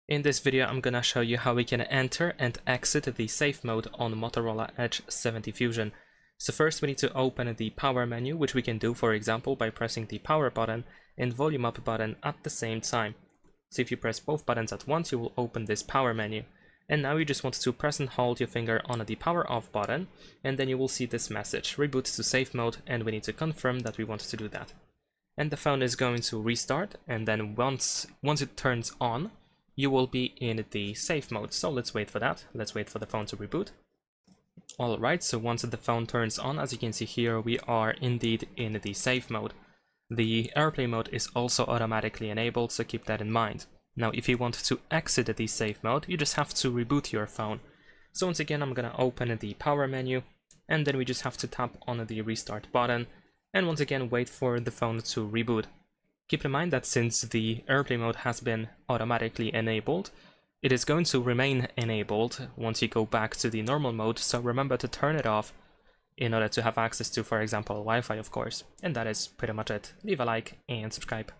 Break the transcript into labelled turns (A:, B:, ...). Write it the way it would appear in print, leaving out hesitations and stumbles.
A: In this video, I'm gonna show you how we can enter and exit the safe mode on Motorola Edge 70 Fusion. So first we need to open the power menu, which we can do, for example, by pressing the power button and volume up button at the same time. So if you press both buttons at once, you will open this power menu. And now you just want to press and hold your finger on the power off button, and then you will see this message, reboot to safe mode, and we need to confirm that we want to do that. And the phone is going to restart, and then once it turns on, you will be in the safe mode. So let's wait for that. Let's wait for the phone to reboot. Alright, so once the phone turns on, as you can see here, we are indeed in the safe mode. The airplane mode is also automatically enabled, so keep that in mind. Now, if you want to exit the safe mode, you just have to reboot your phone. So once again, I'm gonna open the power menu, and then we just have to tap on the restart button, and once again wait for the phone to reboot. Keep in mind that since the airplane mode has been automatically enabled, it is going to remain enabled once you go back to the normal mode, so remember to turn it off in order to have access to, for example, Wi-Fi, of course. And that is pretty much it. Leave a like and subscribe.